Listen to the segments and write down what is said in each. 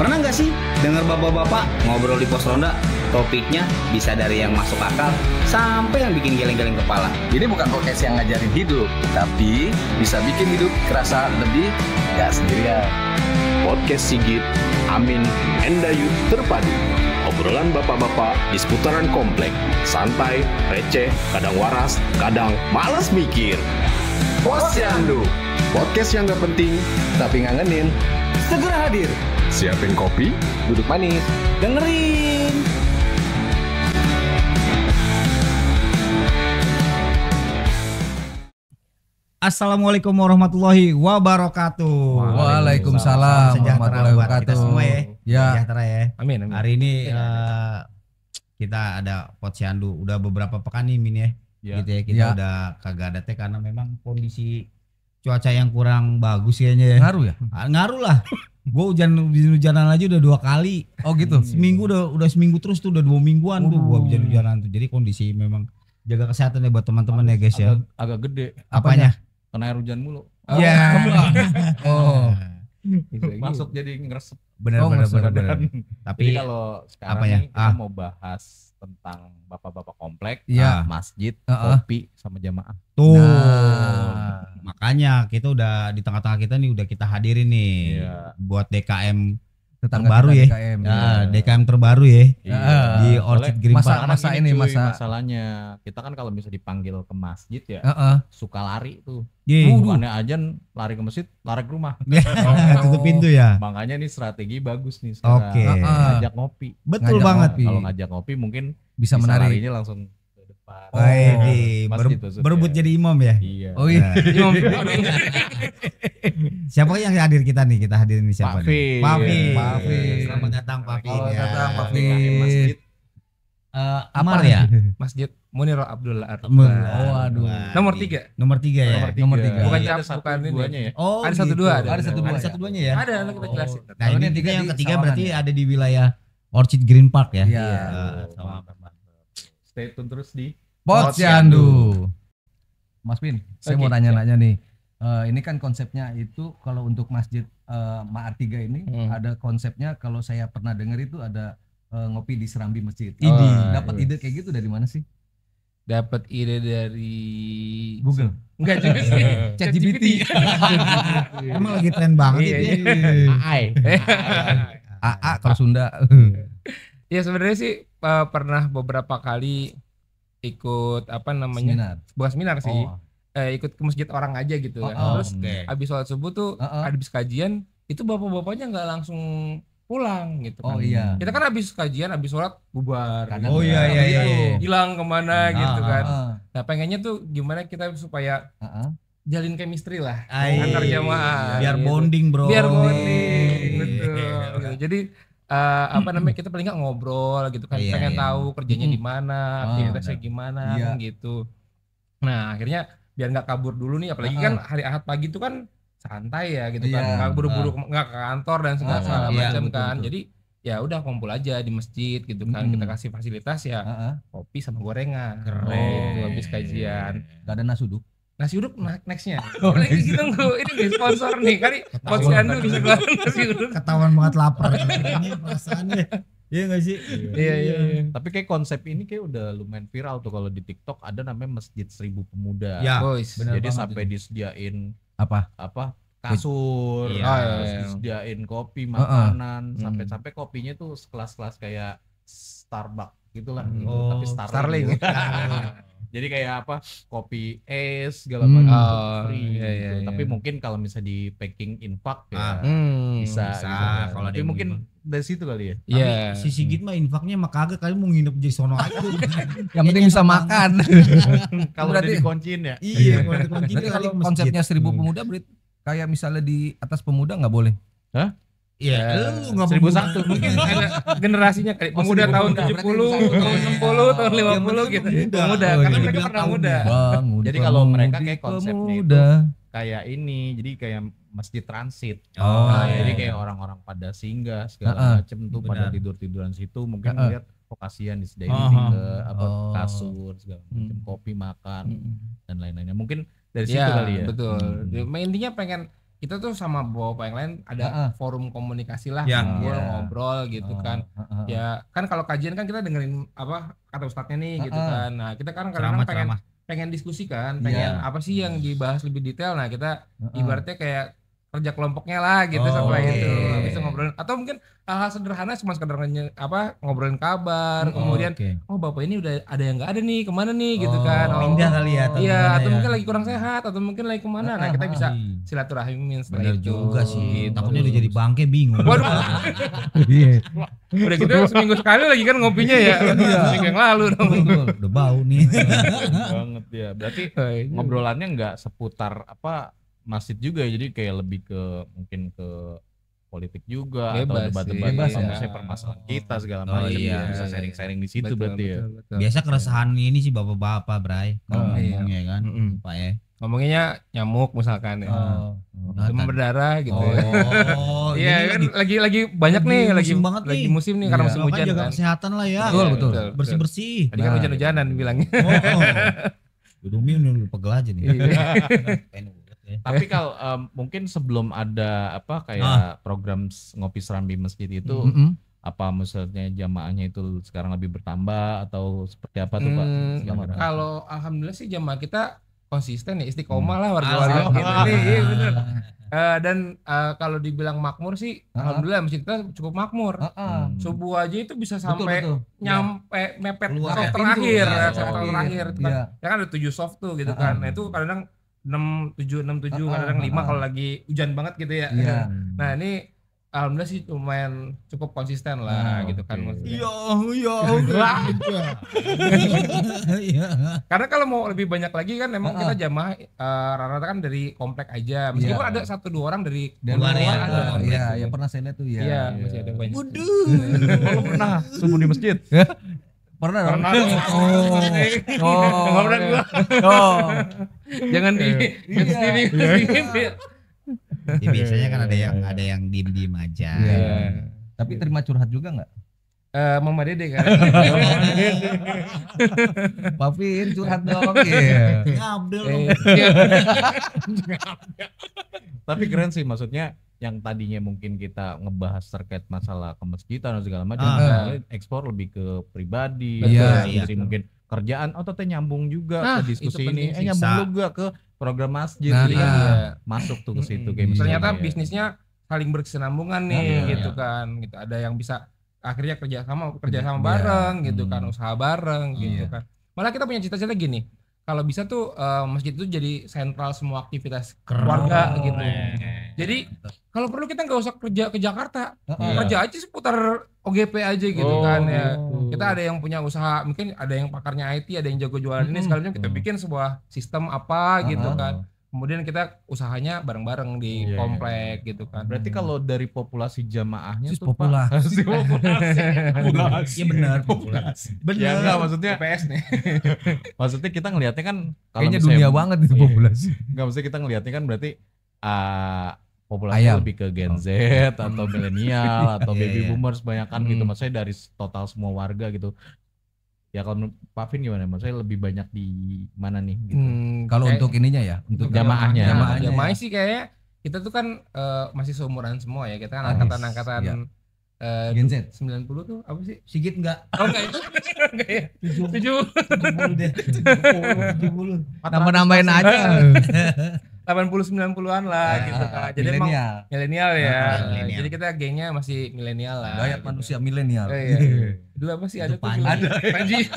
Pernah nggak sih dengar bapak-bapak ngobrol di pos ronda? Topiknya bisa dari yang masuk akal sampai yang bikin geleng-geleng kepala. Ini bukan podcast yang ngajarin hidup, tapi bisa bikin hidup kerasa lebih gak sendirian. Podcast Sigit, Amin, Endayu terpadu. Obrolan bapak-bapak di seputaran komplek. Santai, receh, kadang waras, kadang malas mikir. Posyandu, Podcast yang gak penting, tapi ngangenin. Segera hadir. Siapin kopi, duduk manis. Dengerin. Assalamualaikum warahmatullahi wabarakatuh. Waalaikumsalam warahmatullahi buat kita wabarakatuh. semua ya. Ya. Sejahtera ya. Amin. Hari ini kita ada Posyandu udah beberapa pekan nih Min ya. Gitu ya, kita udah kagak ada teh karena memang kondisi cuaca yang kurang bagus kayaknya ya. Ngaruh ya? Ngaruh lah. Gue hujanan aja udah 2 kali. Oh gitu. Seminggu udah seminggu terus tuh, udah 2 mingguan tuh gua hujanan tuh. Jadi kondisi memang jaga kesehatan ya buat teman-teman ya guys ya. Agak gede. Apanya? Kena air hujan mulu. Iya. Oh. Masuk jadi ngeresep. Benar. Tapi Jadi kalau sekarang apanya? nih kita mau bahas tentang bapak-bapak komplek, Iya. masjid, Heeh. kopi sama jamaah. tuh. Nah. Makanya kita udah di tengah-tengah kita nih udah kita hadirin nih buat DKM Tetangga terbaru kita ya. DKM. DKM terbaru ya. Di Orchid Green Park. Masa ini masa masalahnya kita kan kalau bisa dipanggil ke masjid ya suka lari tuh. Bukannya ajan lari ke masjid, lari ke rumah. Tutup pintu ya. Makanya nih strategi bagus nih sekarang. Oke. Ngajak ngopi. Betul Ngajak banget. ngopi. Kalau ngajak ngopi mungkin bisa menarik. larinya langsung ke depan. Baik, Masjid maksudnya. berebut jadi imam ya. Iya. Oh iya. Siapa yang hadir kita nih? Kita hadirin nih siapa Pak nih? Fin. Pak Fin. Pak Fin. Selamat datang Pak Fin. Selamat datang, Pak DKM Fin. Masjid. Amar ya? Masjid Munir Abdullah Oh aduh. Nomor 3. Nomor 3 ya. Nomor tiga. Bukan Ini cap, ada satu bukan ini. duanya ya. Oh, Ada satu gitu. dua, ada. Ada satu dua. Ada satu duanya ya. Ada, nanti kita jelasin. Nah, Kalau ini yang tiga tiga yang di ketiga Sawangan berarti ya? ada di wilayah Orchid Green Park ya. Iya. Stay tune terus di Posyandu. Mas Pin, saya mau Oke, nanya-nanya nih. Ini kan konsepnya itu kalau untuk masjid Ma'ar 3 ini ada konsepnya, kalau saya pernah dengar itu ada ngopi di serambi masjid. Dapat ide kayak gitu dari mana sih? Dapat ide dari Google. Enggak juga sih. ChatGPT. Emang lagi tren banget Iya, itu. AI. AA kalau Sunda. Ya sebenarnya sih pernah beberapa kali ikut apa namanya? Seminar. Bukan seminar sih. Oh. Ikut ke masjid orang aja gitu kan. Oh, Terus habis sholat subuh tuh habis kajian itu bapak-bapaknya nggak langsung pulang gitu kan. Oh iya. Kita kan habis kajian, habis sholat bubar. Kadang Oh iya begitu. iya. Hilang kemana gitu kan. Heeh. Nah pengennya tuh gimana kita supaya Heeh. jalin chemistry lah Ai, antar jamaah. biar gitu. bonding bro. Biar bonding, betul. Gitu. Jadi apa namanya kita paling nggak ngobrol gitu kan, Iya, pengen iya. tahu kerjanya di mana, aktivitasnya benar. gimana Iya. gitu. Nah akhirnya biar nggak kabur dulu nih, apalagi kan hari Ahad pagi itu kan santai ya gitu kan, Iya. nggak buru-buru nggak ke kantor dan segala Iya, macam betul, kan. betul. Jadi ya udah kumpul aja di masjid gitu kan, kita kasih fasilitas ya Heeh. kopi sama gorengan. Keren. Gitu, habis kajian. Gak ada nasi uduk. Nasi uduk nextnya. Ini kita nunggu, ini nih sponsor nih kali. Posyandu bisa keluarin nasi uduk. Ketahuan banget lapar. Ini perasaannya. Iya nggak sih? Iya. Tapi kayak konsep ini kayak udah lumayan viral tuh kalau di TikTok, ada namanya Masjid 1000 Pemuda. Ya. Boys. Benar Jadi banget sampai disediain Apa? kasur, Iya. terus disediain kopi, makanan, sampai kopinya tuh sekelas-kelas kayak Starbucks gitulah, gitu. Oh, tapi Starling. gitu. Jadi kayak apa, kopi es segala macam Oh, free iya, gitu. iya. Tapi mungkin kalau misalnya di packing infak ya bisa. bisa, gitu. Kalau Tapi ada yang mungkin dari situ kali ya. Iya. Si Sigit mah infaknya mah kagak, kali mau nginep di sono aja. Yang penting bisa makan. Kalau udah Berarti- dikunciin ya. Iya, kalau ada kunci Berarti kali kalau ke masjid. konsepnya 1000 pemuda berarti kayak misalnya di atas pemuda nggak boleh. Iya, lu enggak 1001 Mungkin ada generasinya kali pemuda tahun 70, tahun 60, tahun 50 gitu. Pemuda, karena mereka pernah muda. Jadi kalau mereka kayak konsepnya itu pemuda. kayak ini, jadi kayak masjid transit. Oh, Nah, iya, jadi iya. kayak orang-orang pada singgah segala macem tuh pada Benar. tidur-tiduran situ, mungkin lihat kok kasihan disediain Oh, tiga, oh. kasur segala macam, kopi, makan dan lain-lainnya. Mungkin dari situ Iya, kali ya. betul. Intinya pengen kita tuh sama bapak yang lain ada forum komunikasi lah, ngobrol gitu kan. Ya kan kalau kajian kan kita dengerin apa kata ustadznya nih gitu kan. Nah kita kan kadang-kadang pengen diskusi kan, pengen apa sih yang dibahas lebih detail. Nah kita ibaratnya kayak kerja kelompoknya lah gitu sampai gitu bisa ngobrolin atau mungkin hal-hal sederhana cuma sekedar ngobrolin kabar kemudian bapak ini udah ada yang nggak ada nih kemana nih gitu kan pindah kali ya atau mungkin lagi kurang sehat atau mungkin lagi kemana nah kita bisa silaturahmi setelah itu juga sih takutnya udah jadi bangke bingung udah gitu seminggu sekali lagi kan ngopinya ya seminggu yang lalu dong udah bau nih banget ya berarti ngobrolannya nggak seputar apa masjid juga jadi kayak lebih ke mungkin ke politik juga atau debat-debat maksudnya permasalahan kita segala macam bisa sharing-sharing di situ berarti ya. Biasa keresahan ini sih bapak-bapak Bray kalau ngomongnya kan Pak ya. Ngomonginnya nyamuk misalkan ya. Demam berdarah gitu. Iya kan lagi banyak nih lagi musim nih karena musim hujan jaga kan. kesehatan lah ya. Betul. Bersih-bersih. Tadi kan hujan-hujanan bilangnya. Dumi udah pegel aja nih. Tapi kalau mungkin sebelum ada apa kayak program ngopi serambi masjid itu apa maksudnya jamaahnya itu sekarang lebih bertambah atau seperti apa tuh Pak? Kalau alhamdulillah sih jamaah kita konsisten ya istiqomah lah warga-warga kita. Iya benar. Dan kalau dibilang makmur sih alhamdulillah masjid kita cukup makmur. Subuh aja itu bisa sampai nyampe mepet soft terakhir. Ya kan ada 7 soft tuh gitu kan. Nah itu kadang 6-7 kadang 5 kalau lagi hujan banget gitu ya. Nah ini alhamdulillah sih lumayan cukup konsisten lah gitu kan. Iya. Karena kalau mau lebih banyak lagi kan memang kita jamaah rata-rata kan dari komplek aja. Meskipun ada 1-2 orang dari luar ada. Iya, pernah saya lihat tuh ya. Iya, masih ada banyak. Kalau pernah subuh di masjid? Pernah. Enggak pernah gua. Jangan di sini. Ya, biasanya kan ada yang diem aja. Tapi terima curhat juga nggak? Mama Dede kan. Pavin curhat dong. Ngabdel. Tapi keren sih maksudnya yang tadinya mungkin kita ngebahas terkait masalah kemasjidan atau segala macam ekspor lebih ke pribadi dari mungkin kerjaan teteh nyambung juga ke diskusi ini nyambung juga ke program masjid masuk tuh ke situ kayak ternyata bisnisnya saling berkesinambungan nih gitu kan gitu ada yang bisa akhirnya kerja sama bareng gitu kan usaha bareng gitu kan malah kita punya cita-cita gini kalau bisa tuh masjid itu jadi sentral semua aktivitas warga gitu. Jadi kalau perlu kita nggak usah kerja ke Jakarta, kerja aja seputar OGP aja gitu kan ya. Kita ada yang punya usaha, mungkin ada yang pakarnya IT, ada yang jago jualan ini sekalian kita bikin sebuah sistem apa gitu kan. Kemudian kita usahanya bareng-bareng di komplek gitu kan. Berarti kalau dari populasi jamaahnya tuh populasi. Iya benar populasi. Benar. Ya, maksudnya PS nih. Maksudnya kita ngelihatnya kan kayaknya dunia banget itu populasi. Enggak maksudnya kita ngelihatnya kan berarti populasi lebih ke Gen Z atau milenial atau baby boomers banyakan gitu. Maksudnya dari total semua warga gitu. Ya kalau Pak Vin gimana? Maksudnya lebih banyak di mana nih? Gitu. Kalau untuk ininya ya, untuk jamaahnya. Jamaah sih kayaknya kita tuh kan masih seumuran semua ya. Kita kan angkatan Gen Z 90 tuh apa sih? Sigit enggak? Oh enggak itu. Enggak ya. 70 deh. 70. Nambah-nambahin aja. 80-90-an lah gitu kan. Jadi milenial ya. Jadi kita gengnya masih milenial lah. Gaya gitu. manusia milenial. Dulu apa sih ada tuh? Ada. Panji.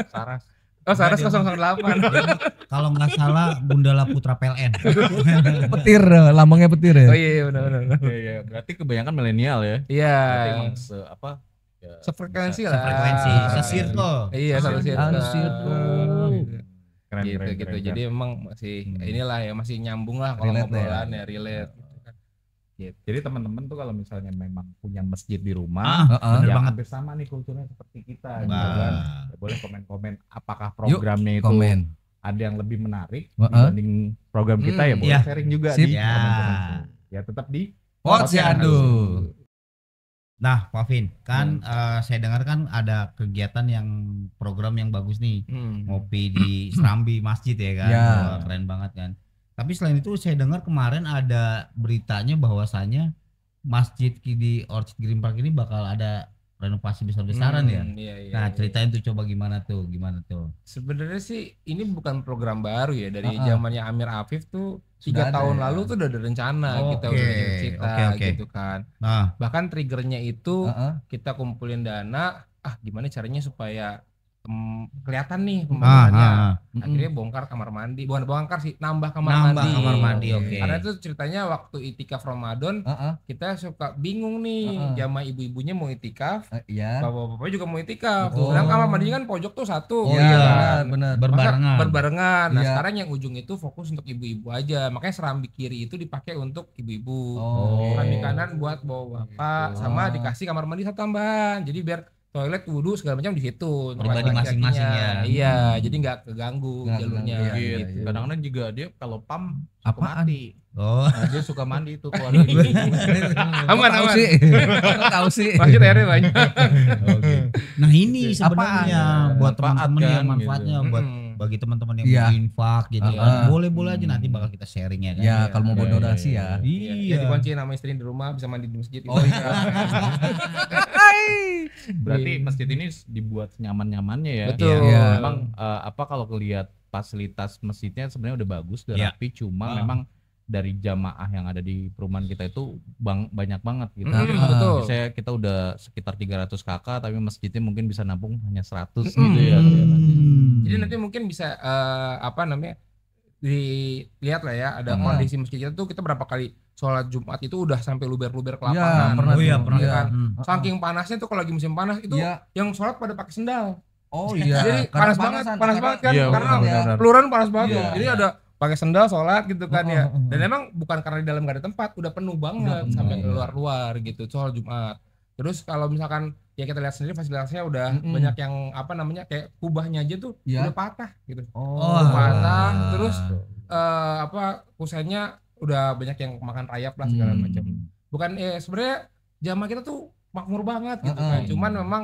Saras. Oh Saras 008. Kalau nggak salah Gundala Putra PLN. Petir, lambangnya petir ya. Oh iya benar. Iya, berarti kebanyakan milenial ya. Iya. Berarti emang sefrekuensi lah. Sefrekuensi, sesirkel. Iya, sesirkel. Keren. Jadi emang masih inilah ya masih nyambung lah kalau ngobrolan ya relate gitu kan. Jadi teman-teman tuh kalau misalnya memang punya masjid di rumah ya hampir sama nih kulturnya seperti kita gitu kan. Boleh komen-komen apakah programnya itu ada yang lebih menarik dibanding program kita ya boleh sharing juga di komen-komen. Ya tetap di Posyandu. Nah, Pak Vin, kan saya dengar kan ada kegiatan yang program yang bagus nih, ngopi di Serambi Masjid ya kan, keren banget kan. Tapi selain itu saya dengar kemarin ada beritanya bahwasanya masjid di Orchid Green Park ini bakal ada renovasi besar-besaran ya. Iya, Nah, ceritain tuh coba gimana tuh. Sebenarnya sih ini bukan program baru ya, dari zamannya Amir Afif tuh 3 tahun lalu tuh udah ada rencana kita udah bikin cita gitu kan. Nah, bahkan triggernya itu kita kumpulin dana, gimana caranya supaya kelihatan nih pembangunannya. Akhirnya bongkar kamar mandi, bukan bongkar sih, nambah kamar mandi. Karena itu ceritanya waktu itikaf Ramadan kita suka bingung nih, jamaah ibu-ibunya mau itikaf, bapak-bapaknya juga mau itikaf. Sedangkan kamar mandinya kan pojok tuh satu. benar. Berbarengan. Nah, sekarang yang ujung itu fokus untuk ibu-ibu aja. Makanya serambi kiri itu dipakai untuk ibu-ibu. Serambi kanan buat bawa bapak, sama dikasih kamar mandi satu tambahan. Jadi biar toilet, wudhu segala macam di situ. Pribadi masing-masing ya. Iya, jadi nggak keganggu jalurnya. Gitu. Kadang-kadang juga dia kalau pam suka mandi. Nah, dia suka mandi itu keluar dari aman. Tahu sih. Masjid airnya banyak. Nah, ini sebenarnya buat teman-teman yang manfaatnya gitu. buat bagi teman-teman yang mau infak gitu kan. Boleh-boleh aja nanti bakal kita sharing ya kan. Ya, kalau mau donasi ya. Jadi kunci nama istri di rumah, bisa mandi di masjid. Berarti masjid ini dibuat nyaman-nyamannya ya. Betul. Memang kalau ngelihat fasilitas masjidnya sebenarnya udah bagus, udah rapi, cuma memang dari jamaah yang ada di perumahan kita itu banyak banget gitu. Betul. Misalnya kita udah sekitar 300 kakak, tapi masjidnya mungkin bisa nampung hanya 100 gitu ya. Jadi nanti mungkin bisa dilihat lah ya, ada kondisi masjid kita tuh, kita berapa kali sholat Jumat itu udah sampai luber-luber ke lapangan. Pernah. Kan? Saking panasnya tuh, kalau lagi musim panas itu yang sholat pada pakai sendal. Jadi karena panas banget kan, karena peluran panas banget. Jadi ada pakai sendal sholat gitu kan ya. Dan emang bukan karena di dalam gak ada tempat, udah penuh banget sampai ke luar-luar gitu sholat Jumat. Terus kalau misalkan ya kita lihat sendiri fasilitasnya udah banyak yang kayak kubahnya aja tuh udah patah gitu. Patah, terus kusennya udah banyak yang makan rayap lah segala macam. Bukan sebenarnya jamaah kita tuh makmur banget gitu kan. Cuman memang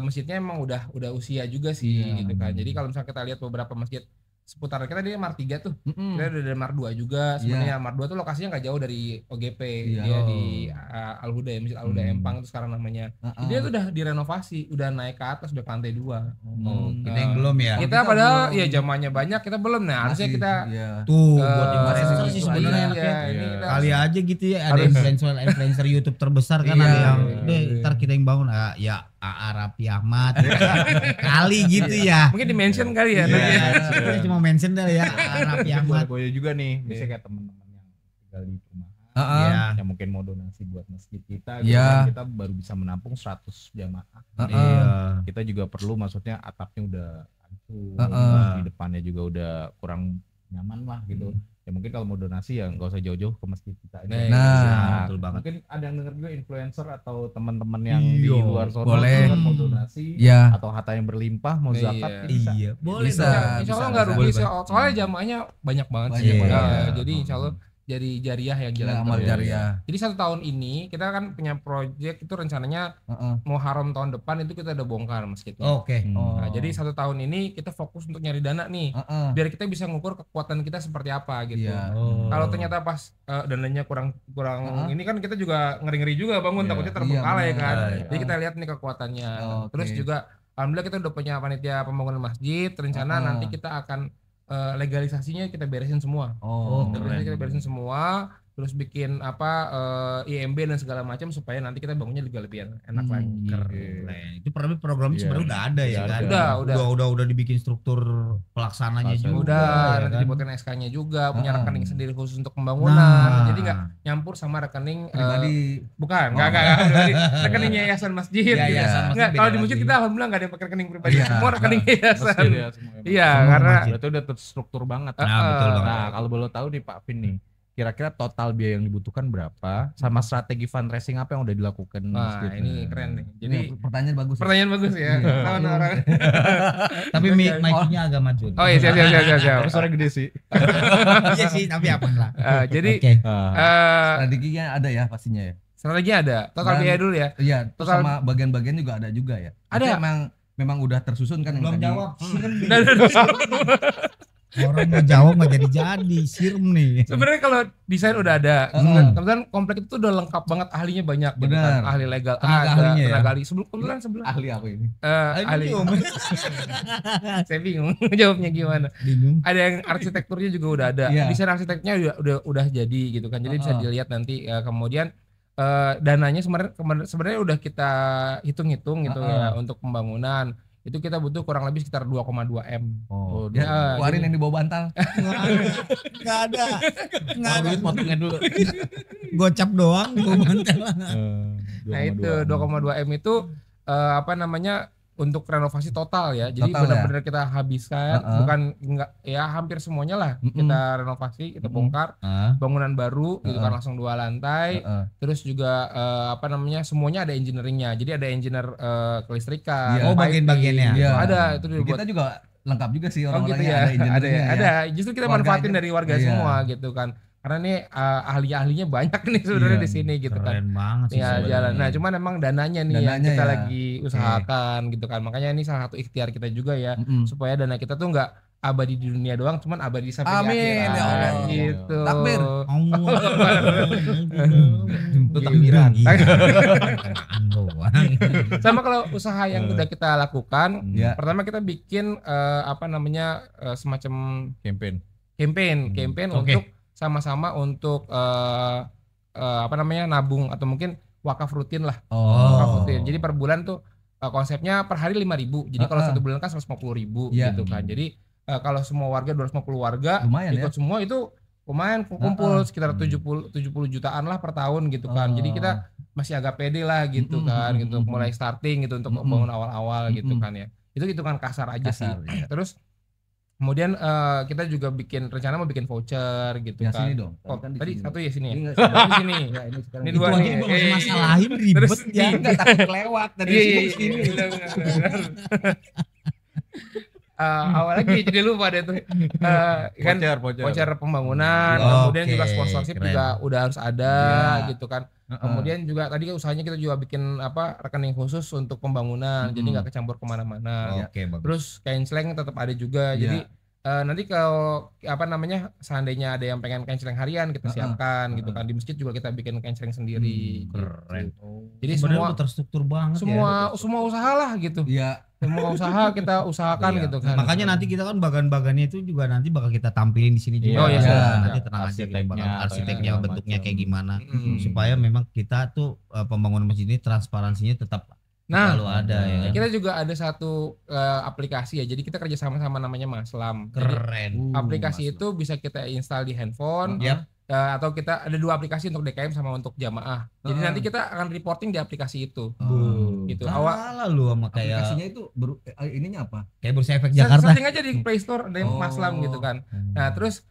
masjidnya emang udah usia juga sih gitu kan. Jadi kalau misalnya kita lihat beberapa masjid seputar kita, dia Mar 3 tuh. Kita udah dari Mar 2 juga. Sebenarnya Mar 2 tuh lokasinya nggak jauh dari OGP. Dia di Al-Huda ya, Masjid Al-Huda Empang itu sekarang namanya. Dia tuh udah direnovasi, udah naik ke atas, udah ke lantai 2. Kita yang belum ya. Kita padahal ya jamaahnya banyak, kita belum. Nah, harusnya kita buat influencer sih sebenarnya kali aja gitu ya, ada influencer YouTube terbesar kan, ada yang ntar kita yang bangun ya Arapi Ahmad kali gitu ya. Mungkin di-mention kali ya. Kita cuma mention dah ya Arapi Ahmad. Gue juga nih, bisa kayak teman-teman yang tinggal di rumah, yang mungkin mau donasi buat masjid kita, kita baru bisa menampung 100 jamaah. Kita juga perlu, maksudnya atapnya udah hancur, di depannya juga udah kurang nyaman lah gitu. Ya mungkin kalau mau donasi ya nggak usah jauh-jauh ke masjid kita aja. Betul banget. Mungkin ada yang denger juga influencer atau teman-teman yang di luar sana mau donasi, atau harta yang berlimpah mau zakat bisa. Boleh. Insya Allah nggak rugi, soalnya jamaahnya banyak banget sih. Jadi insya Allah jadi jariah yang jalan amal jariah. Jadi 1 tahun ini kita kan punya proyek itu, rencananya mau haram tahun depan itu kita udah bongkar masjidnya. Nah, jadi 1 tahun ini kita fokus untuk nyari dana nih, biar kita bisa ngukur kekuatan kita seperti apa gitu. Kalau ternyata pas dananya kurang ini kan kita juga ngeri-ngeri juga bangun, takutnya terbengkalai kan. Jadi kita lihat nih kekuatannya. Terus juga alhamdulillah kita udah punya panitia pembangunan masjid, rencana nanti kita akan legalisasinya kita beresin semua. Kita beresin semua, terus bikin IMB dan segala macam supaya nanti kita bangunnya juga lebih enak lagi. Itu programnya sebenarnya udah ada ya kan. Udah dibikin struktur pelaksananya juga. Nanti dibuatkan SK-nya juga, punya rekening sendiri khusus untuk pembangunan. Jadi enggak nyampur sama rekening pribadi. Bukan, enggak rekening yayasan masjid. Enggak, kalau di masjid kita alhamdulillah enggak ada yang pakai rekening pribadi. Semua rekening yayasan. Iya, karena itu udah terstruktur banget. Betul banget. Nah, kalau boleh tahu nih Pak Vin nih, kira-kira total biaya yang dibutuhkan berapa, sama strategi fundraising apa yang udah dilakukan? Ini keren nih. Jadi pertanyaan bagus ya. Orang. Tapi mic-nya agak maju. Oh iya, siap. Tapi suara gede sih. Iya sih, tapi apa lah. Jadi strateginya ada ya pastinya ya. Strategi ada. Total biaya dulu ya. Iya, sama bagian-bagian juga ada juga ya. Ada. Memang udah tersusun kan. Belum jawab. Orang mau jawab nggak jadi sirem nih. Sebenarnya kalau desain udah ada, kebetulan komplek itu udah lengkap banget, ahlinya banyak. Gitu kan. Ahli legal ada, tenaga ahli. Kebetulan ahli apa ini? Ahli. Saya bingung jawabnya gimana. Bingung. Ada yang arsitekturnya juga udah ada. Desain arsiteknya udah jadi gitu kan. Jadi bisa dilihat nanti. Kemudian dananya sebenarnya udah kita hitung-hitung gitu ya untuk pembangunan. Itu kita butuh kurang lebih sekitar 2,2 M. Keluarin yang di bawah bantal. Nggak ada. Duit potongnya dulu. Gocap doang bawah bantal. Nah itu 2,2 M itu untuk renovasi total ya. Jadi benar-benar kita habiskan, bukan enggak ya hampir semuanya lah kita renovasi, kita bongkar, bangunan baru gitu kan langsung 2 lantai. Terus juga semuanya ada engineeringnya. Jadi ada engineer kelistrikan. Bagian-bagiannya. Ada itu kita juga lengkap juga sih orang-orangnya, gitu ya. ada engineeringnya. Ada. Justru kita manfaatin dari warga semua gitu kan. Karena nih ahli-ahlinya banyak nih sebenarnya di sini gitu kan. Keren banget sih. Ya jalan. Nah, cuman emang dananya nih yang kita lagi usahakan gitu kan. Makanya ini salah satu ikhtiar kita juga ya, supaya dana kita tuh enggak abadi di dunia doang, cuman abadi sampai di akhirat. Ya Allah. Gitu. Takbir. Itu takbiran. Sama kalau usaha yang udah kita lakukan, pertama kita bikin semacam campaign untuk sama-sama untuk nabung atau mungkin wakaf rutin lah. Wakaf rutin. Jadi per bulan tuh konsepnya per hari 5.000. Jadi kalau 1 bulan kan 150.000 gitu kan. Jadi kalau semua warga 250 warga lumayan ikut semua itu lumayan kumpul sekitar 70 jutaan lah per tahun gitu kan. Jadi kita masih agak pede lah gitu kan gitu mulai starting gitu untuk bangun awal-awal gitu kan ya. Itu hitungan kasar aja sih. Terus kemudian kita juga rencana mau bikin voucher gitu yang kan. Sini dong. Tadi satu ya sini ya. Di sini. Ini Itu 2 aja nih. masalahin ribet ya. Enggak takut kelewat dari sini. Awalnya jadi lupa deh tuh kan voucher pembangunan, kemudian juga sponsorship juga udah harus ada gitu kan. Kemudian juga tadi usahanya kita juga bikin rekening khusus untuk pembangunan, jadi nggak kecampur kemana-mana. Terus canceling tetap ada juga. Jadi nanti kalau seandainya ada yang pengen canceling harian kita siapkan gitu kan. Di masjid juga kita bikin canceling sendiri. Keren. Jadi semua terstruktur banget semua usaha lah gitu. Iya. Semua usaha kita usahakan gitu kan. Makanya nanti kita kan bagan-bagannya itu juga nanti bakal kita tampilin di sini juga. Nanti tenang aja kita bakal arsiteknya bentuknya kayak gimana supaya memang kita tuh pembangunan masjid ini transparansinya tetap selalu ada ya. Kita juga ada satu aplikasi ya. Jadi kita kerja sama namanya Maslam. Keren. Jadi, aplikasi itu bisa kita install di handphone. Atau kita ada 2 aplikasi untuk DKM sama untuk jamaah. Jadi nanti kita akan reporting di aplikasi itu. Gitu. Kalah lu sama kayak aplikasinya itu ininya apa? Kayak Bursa Efek Jakarta. Setting aja di Play Store ada Maslam gitu kan. Nah, terus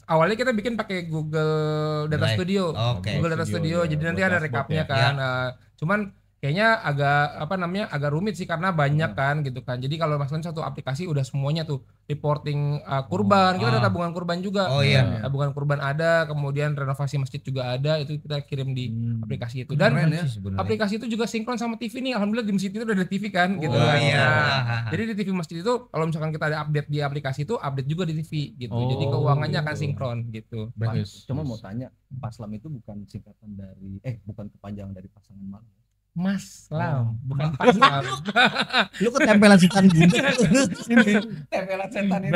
awalnya kita bikin pakai Google Data Studio. Google Data Studio. Jadi nanti ada rekapnya kan. Cuman kayaknya agak rumit sih karena banyak kan gitu kan. Jadi kalau maksudnya satu aplikasi udah semuanya tuh reporting kurban, kita ada tabungan kurban juga. Tabungan kurban ada, kemudian renovasi masjid juga ada, itu kita kirim di aplikasi itu. Dan aplikasi itu juga sinkron sama TV nih. Alhamdulillah di masjid itu udah ada TV kan gitu kan. Jadi di TV masjid itu kalau misalkan kita ada update di aplikasi itu, update juga di TV gitu. Jadi keuangannya akan sinkron gitu. Cuma mau tanya, Paslam itu bukan singkatan dari bukan kepanjangan dari pasangan malam. Maslam, bukan Paslam. Lu ketempelan setan gitu. Tempelan setan ini.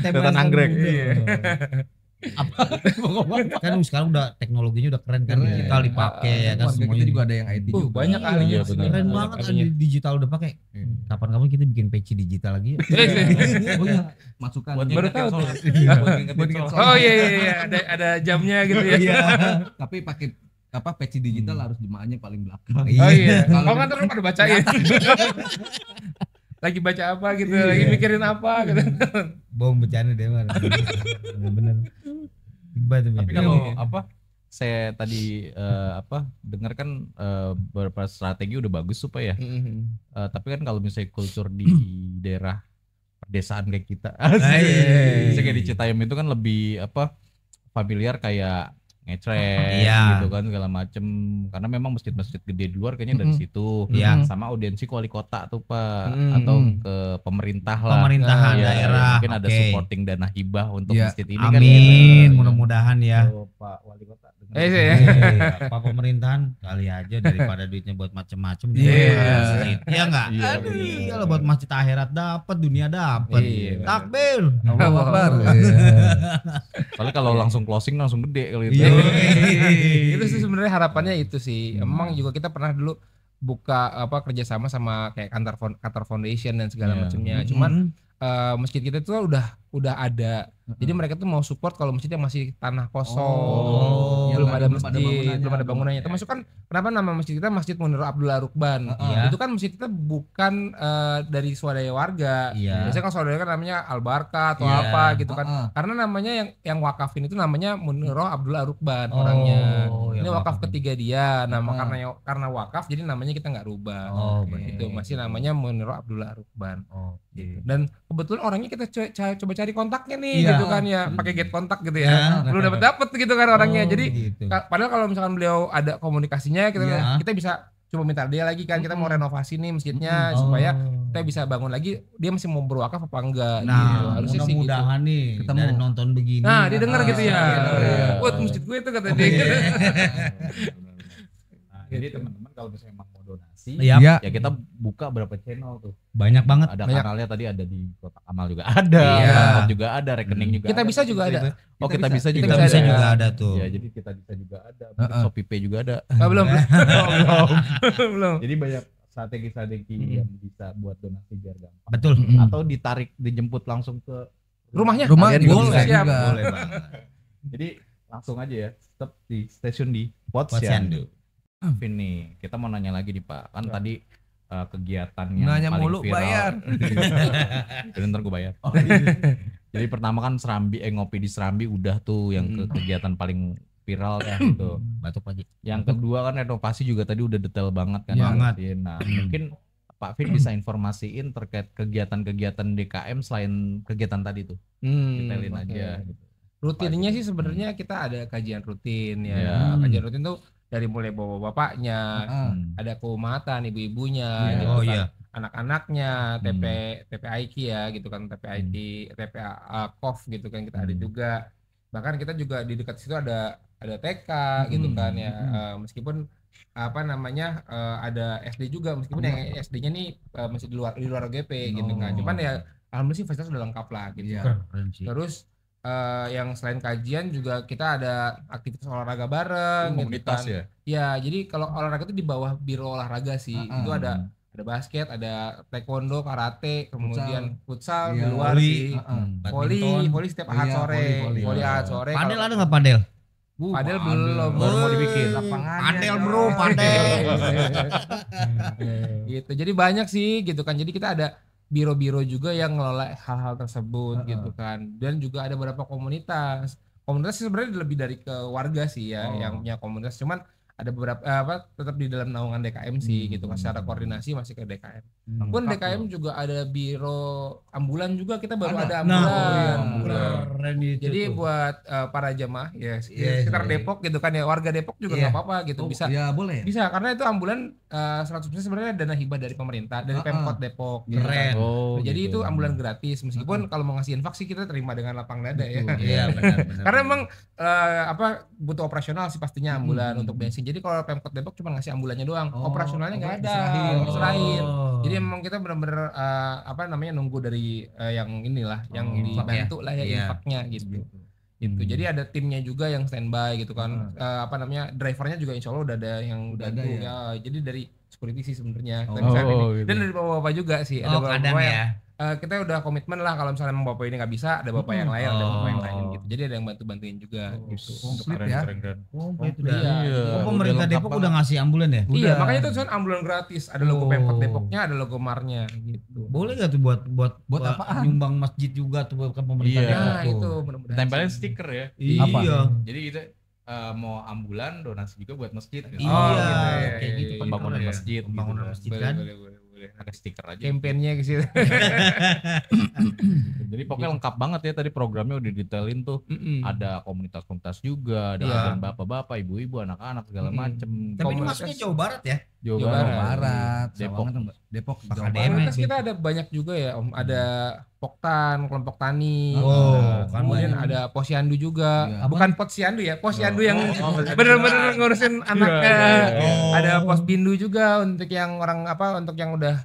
Setan anggrek. Kan sekarang udah teknologinya udah keren kan, digital dipakai ya kan semuanya. Kita juga ada yang IT juga. Banyak ahlinya. Keren banget digital udah pakai. Kapan-kapan kita bikin peci digital lagi. Masukan. Baru tahu. Oh iya ada jamnya gitu ya. Tapi pakai peci digital harus jemaahnya paling belakang. Oh iya. Kalau nggak terus pada bacain. Lagi baca apa gitu, lagi mikirin apa gitu. Bom bercanda deh man. Bener. Tapi kalau saya tadi dengar kan beberapa strategi udah bagus supaya. Tapi kan kalau misalnya kultur di daerah pedesaan kayak kita, misalnya kayak di Citayam itu kan lebih familiar kayak ngecrek Iya. gitu kan segala macem, karena memang masjid-masjid gede di luar kayaknya dari situ. Iya. Sama audiensi ke wali kota tuh Pak, atau ke pemerintah lah, Pemerintahan Ya, daerah. mungkin ada Oke. supporting dana hibah untuk Iya. masjid ini kan. Amin, mudah-mudahan ya. Tuh, Pak wali kota dengar. Iya. Apa pemerintahan kali aja daripada duitnya buat macem-macem. Iya. Iya enggak? Iya, Aduh, bener. kalau buat masjid akhirat dapat, dunia dapat. Iya. Takbir. Allahu Akbar. Soalnya kalau langsung closing langsung gede kalau itu. Itu sih sebenarnya harapannya itu sih. Emang juga kita pernah dulu buka kerjasama sama kayak Qatar Foundation dan segala Iya. macamnya. Cuman masjid kita itu udah ada. Jadi mereka tuh mau support kalau masjidnya masih tanah kosong, belum ada masjid, belum ada bangunannya. Termasuk kan kenapa nama masjid kita Masjid Munir Abdullah Rukban. Itu kan masjid kita bukan dari swadaya warga. Iya. Biasanya kan swadaya kan namanya Al Barka atau Iya. apa gitu kan. Karena namanya yang wakafin itu namanya Munir Abdullah Rukban orangnya. yang Ini wakaf wakafin. ketiga dia. Nah, karena wakaf jadi namanya kita nggak rubah. Oh, Itu masih namanya Munir Abdullah Rukban. Oh, Gitu. Dan kebetulan orangnya kita coba cari kontaknya nih Iya. gitu kan ya, pakai get kontak gitu ya. Ya. Belum dapat gitu kan orangnya. Oh, Jadi gitu. padahal kalau misalkan beliau ada komunikasinya kita bisa coba minta dia lagi kan, kita mau renovasi nih masjidnya supaya kita bisa bangun lagi, dia masih mau berwakaf apa enggak gitu. Nah, Harusnya sih gitu. mudah-mudahan nih Ketemu. dari nonton begini. Nah, dia dengar gitu ya. Iya. Buat masjid gue itu kata dia. Nah, jadi teman-teman kalau misalnya emang mau donasi, Iya. ya kita buka berapa channel tuh. Banyak banget. Ada Banyak. kanalnya tadi ada di Kotak Amal juga ada, Iya. Kotak juga ada, rekening juga. Kita ada, bisa juga ada. Oh, kita bisa juga. Kita bisa juga ada tuh. Ya, jadi kita bisa juga ada. Mungkin Shopee Pay juga ada. Belum. Belum. Jadi banyak strategi-strategi yang bisa buat donasi biar gampang. Betul. Atau ditarik, dijemput langsung ke Rumahnya. Rumah Kalian juga boleh. bisa Siap. juga. Boleh banget. Jadi langsung aja ya, stop di stasiun di Posyandu. Ini kita mau nanya lagi nih Pak, kan tadi kegiatan yang Nanya paling mulu, viral. bayar. Jadi ntar gue bayar. Jadi pertama kan ngopi di Serambi udah tuh yang kegiatan paling viral kan gitu. Batuk lagi. Yang kedua kan renovasi juga tadi udah detail banget kan. Banget. Jelasin. Nah mungkin Pak Vin bisa informasiin terkait kegiatan-kegiatan DKM selain kegiatan tadi tuh. Detailin Oke. aja gitu. Rutinnya sih sebenarnya kita ada kajian rutin ya. Iya. Kajian rutin tuh dari mulai bapak-bapaknya, ada keumatan, ibu-ibunya, Iya. gitu Oh, kan. iya. Anak-anaknya, TPIQ ya gitu kan, TPA KOF gitu kan kita ada juga. Bahkan kita juga di dekat situ ada TK gitu kan ya. Meskipun ada SD juga, meskipun yang SD-nya nih masih di luar GP gitu kan. Cuman ya alhamdulillah sih fasilitas udah lengkap lah gitu. Keren sih. Terus yang selain kajian juga kita ada aktivitas olahraga bareng gitu Komunitas kan. ya. Ya, jadi kalau olahraga itu di bawah biro olahraga sih. Itu ada basket, ada taekwondo, karate, kemudian futsal di Iya. luar Voli, sih. Voli setiap ahad Iya, sore. voli. Voli ahad sore. Padel Kalau- ada nggak padel? Padel belum. Baru mau dibikin. Padel bro, padel. Gitu. Jadi banyak sih gitu kan. Jadi kita ada biro-biro juga yang ngelola hal-hal tersebut gitu kan. Dan juga ada beberapa komunitas. Komunitas sih sebenarnya lebih dari ke warga sih ya yang punya komunitas. Cuman ada beberapa tetap di dalam naungan DKM sih gitu kan. Secara koordinasi masih ke DKM. Pun DKM juga ada biro ambulan juga, kita baru ada ambulan. Keren itu. Jadi tuh. buat para jemaah ya Yes, sekitar yes. Depok gitu kan ya, warga Depok juga Iya. nggak apa-apa gitu bisa. Ya boleh. Bisa karena itu ambulan 100% sebenarnya dana hibah dari pemerintah, dari Pemkot Depok. gitu Keren. kan. Oh, Jadi gitu. itu ambulan gratis, meskipun kalau mau ngasih infak sih kita terima dengan lapang dada ya. Iya benar. Karena emang butuh operasional sih pastinya ambulan untuk bensin. Jadi kalau Pemkot Depok cuma ngasih ambulannya doang, operasionalnya nggak ada. Diserahin. Jadi emang kita benar-benar nunggu dari yang inilah, yang dibantu lah ya infaknya gitu. Gitu. Jadi ada timnya juga yang standby gitu kan. Drivernya juga insya Allah udah ada yang Udah bantu ada ya. Jadi dari security sih sebenarnya. gitu. Dan dari bapak-bapak juga sih. Ada kadang bapak-bapak yang ya. kita udah komitmen lah kalau misalnya emang bapak ini nggak bisa, ada bapak yang lain, ada bapak yang lain gitu. Jadi ada yang bantuin juga gitu. Komplit ya. Komplit Iya. udah. Iya. Oh, pemerintah Udah Depok lengkap udah ngasih ambulan ya? Iya, makanya itu kan ambulan gratis. Ada logo Pemkot Depoknya, ada logo Marnya gitu. Boleh gak tuh buat apaan? nyumbang masjid juga tuh ke pemerintah Iya. Depok Nah, tuh. itu mudah-mudahan. Tempelin sih. stiker ya. Iya. Jadi kita mau ambulan donasi juga buat masjid. Gitu. Iya, gitu ya. kayak gitu. Pembangunan Iya. masjid. Pembangunan gitu. masjid Boleh, kan. boleh. Pakai stiker aja. Kampanyenya ke situ. Jadi pokoknya lengkap banget ya tadi programnya udah detailin tuh. Ada komunitas-komunitas juga, ada agen bapak-bapak, ibu-ibu, anak-anak segala macem. Tapi ini masuknya Jawa Barat ya? Jawa Barat, Depok, Jawa Barat. Komunitas kita ada banyak juga ya Om. Ada Poktan, kelompok tani. Kemudian ada Posyandu juga. Bukan Posyandu ya, Posyandu yang bener-bener ngurusin anaknya. Ada Posbindu juga untuk yang orang untuk yang udah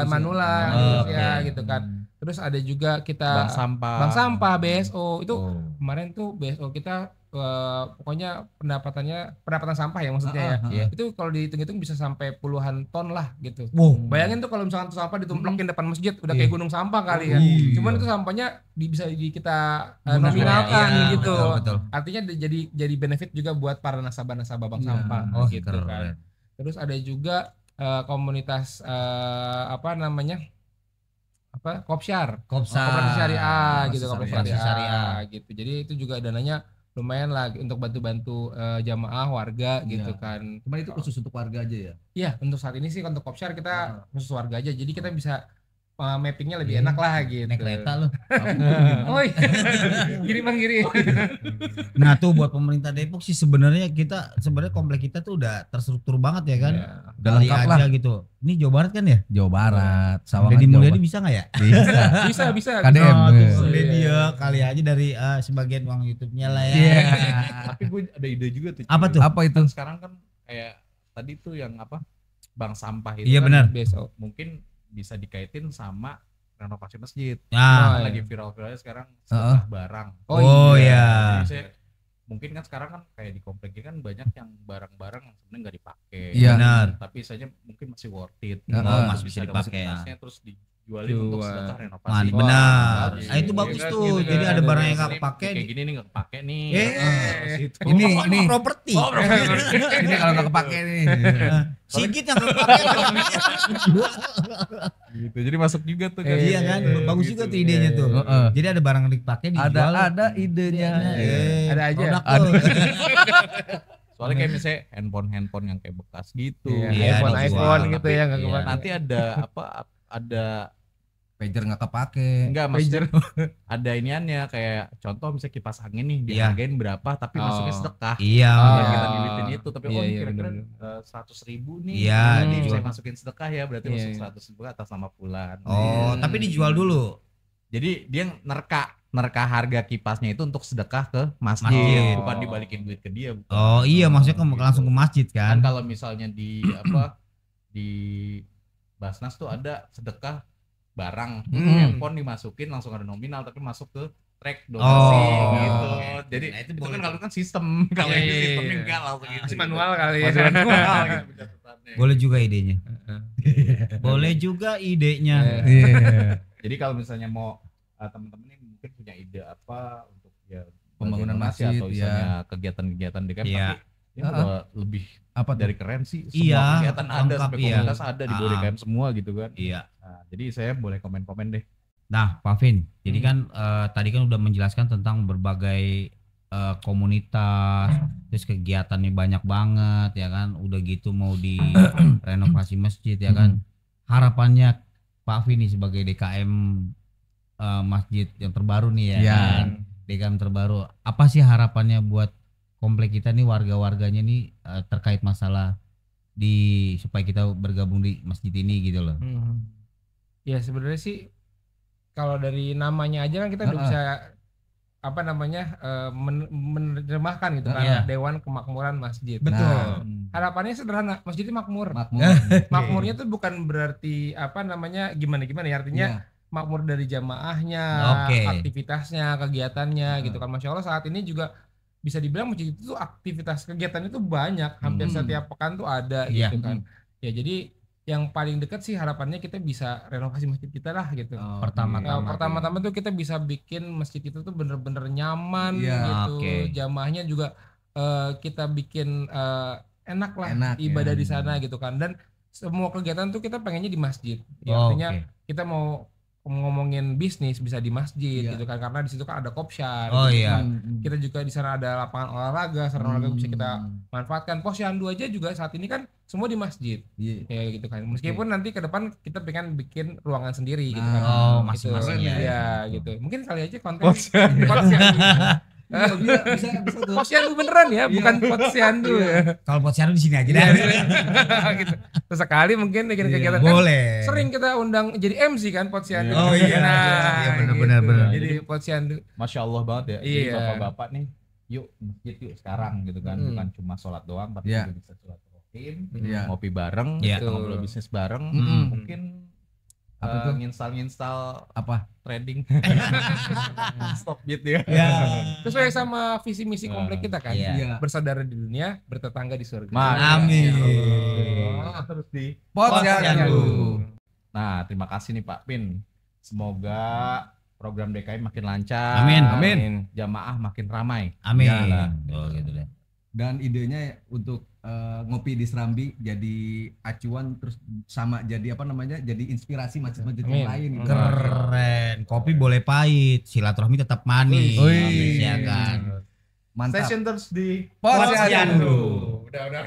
manula ya gitu kan. Terus ada juga kita Bank Sampah BSO itu kemarin tuh BSO kita pokoknya pendapatan sampah ya maksudnya ya. Itu kalau dihitung-hitung bisa sampai puluhan ton lah gitu. Bayangin tuh kalau misalkan tuh sampah ditumplokin depan masjid udah kayak gunung sampah kali ya. Cuman itu sampahnya bisa kita nominalkan gitu. Betul. Artinya jadi benefit juga buat para nasabah-nasabah Bank Sampah gitu kan. Terus ada juga komunitas Kopsyar. Koperasi Syariah gitu, Koperasi Syariah gitu. Jadi itu juga dananya lumayan lah untuk bantu-bantu jamaah warga gitu kan. Cuman itu khusus untuk warga aja ya? Iya, untuk saat ini sih untuk Kopsyar kita khusus warga aja. Jadi kita bisa mappingnya lebih enak lah gitu. Naik kereta lu. Giri bang giri. Nah tuh buat pemerintah Depok sih sebenarnya komplek kita tuh udah terstruktur banget ya kan. Udah lengkap lah gitu. Ini Jawa Barat kan ya? Jawa Barat. Sawangan Deddy Mulyadi bisa nggak ya? Bisa. KDM. Dia kali aja dari sebagian uang YouTube-nya lah ya. Tapi gue ada ide juga tuh. Apa tuh? Apa itu? Sekarang kan kayak tadi tuh yang bank sampah itu. Iya benar. Besok Mungkin bisa dikaitin sama renovasi masjid. Lagi viral-viralnya sekarang sedekah barang. Iya. Jadi mungkin kan sekarang kan kayak di kompleknya kan banyak yang barang-barang yang sebenarnya nggak dipakai. Iya. Benar. Tapi misalnya mungkin masih worth it. Masih bisa dipakai. Terus dijualin untuk sedekah renovasi. Benar. Itu bagus tuh. Jadi ada barang yang nggak kepake. Kayak gini nih nggak kepake nih. Ini properti. Ini kalau nggak kepake nih. Sigit yang kepake. Gitu. Jadi masuk juga tuh kan. Iya kan, bagus juga tuh idenya tuh. Jadi ada barang yang dipakai dijual. Ada idenya. Ada aja. Soalnya kayak misalnya handphone yang kayak bekas gitu. iPhone gitu ya nggak kepake. Nanti ada pager nggak kepake. Enggak, maksudnya ada iniannya kayak contoh misalnya kipas angin nih dihargain berapa tapi masuknya sedekah. Iya. Kita duitin itu tapi kira-kira 100.000 nih. Iya, saya masukin sedekah ya berarti masuk 100.000 atas nama fulan. Tapi dijual dulu. Jadi dia nerka harga kipasnya itu untuk sedekah ke masjid. Bukan dibalikin duit ke dia. Iya, maksudnya langsung ke masjid kan. Kan kalau misalnya di Basnas tuh ada sedekah barang, handphone dimasukin langsung ada nominal tapi masuk ke track donasi gitu. Jadi itu kan kalau kan sistem, kalau ini sistemnya enggak langsung gitu. Masih manual kali ya. Boleh juga idenya. Boleh juga idenya. Jadi kalau misalnya mau teman-teman ini mungkin punya ide apa untuk pembangunan masjid atau misalnya kegiatan-kegiatan di tapi ini udah lebih dari keren sih. Semua kegiatan ada, sampai komunitas ada di DKM semua gitu kan. Iya. Nah, jadi saya boleh komen-komen deh. Nah, Pak Vin, jadi kan tadi kan udah menjelaskan tentang berbagai komunitas, terus kegiatannya banyak banget ya kan. Udah gitu mau di renovasi masjid ya kan. Harapannya Pak Vin nih sebagai DKM masjid yang terbaru nih ya kan. DKM terbaru. Apa sih harapannya buat komplek kita nih, warga-warganya nih terkait masalah supaya kita bergabung di masjid ini gitu loh. Ya sebenarnya sih kalau dari namanya aja kan kita udah bisa menerjemahkan gitu kan, Dewan Kemakmuran Masjid. Betul. Harapannya sederhana, masjidnya makmur. Makmurnya tuh bukan berarti gimana ya, artinya makmur dari jamaahnya, aktivitasnya, kegiatannya gitu kan. Masya Allah saat ini juga bisa dibilang masjid itu tuh aktivitas kegiatannya tuh banyak, hampir setiap pekan tuh ada gitu kan. Ya jadi yang paling dekat sih harapannya kita bisa renovasi masjid kita lah gitu. Pertama-tama tuh kita bisa bikin masjid itu tuh bener-bener nyaman gitu. Jamaahnya juga kita bikin enak lah ibadah di sana gitu kan. Dan semua kegiatan tuh kita pengennya di masjid. Artinya kita mau ngomongin bisnis bisa di masjid gitu kan, karena di situ kan ada kopsyar. Oh gitu iya. kan. Kita juga di sana ada lapangan olahraga, sarana olahraga bisa kita manfaatkan. Posyandu aja juga saat ini kan semua di masjid. Ya gitu kan. Meskipun nanti ke depan kita pengen bikin ruangan sendiri gitu kan. Oh, gitu. masing-masing ya gitu. Mungkin kali aja konten posyandu. Bisa tuh. Posyandu beneran ya, bukan posyandu ya. Kalau posyandu di sini aja dah. Gitu. Sesekali mungkin bikin kegiatan Boleh. kan sering kita undang jadi MC kan posyandu. Oh iya. Iya benar. Jadi posyandu. Masya Allah banget ya. Jadi Iya. bapak-bapak nih, yuk masjid yuk sekarang gitu kan, bukan cuma sholat doang, tapi juga bisa sholat rohim, ngopi bareng, ngobrol bisnis bareng, mungkin nginstal apa trading stop bit ya. Sesuai sama visi misi komplek kita kan. Iya. Bersaudara di dunia, bertetangga di surga. Amin. Terus di Posyandu. Nah, terima kasih nih Pak Pin. Semoga program DKI makin lancar. Amin. Jamaah makin ramai. Amin. Oh, gitu deh. Dan idenya untuk ngopi di Serambi jadi acuan, terus sama jadi jadi inspirasi masjid-masjid yang lain gitu. Keren. Kopi boleh pahit, silaturahmi tetap manis. Ya kan. Mantap. Session terus di Posyandu. Udah.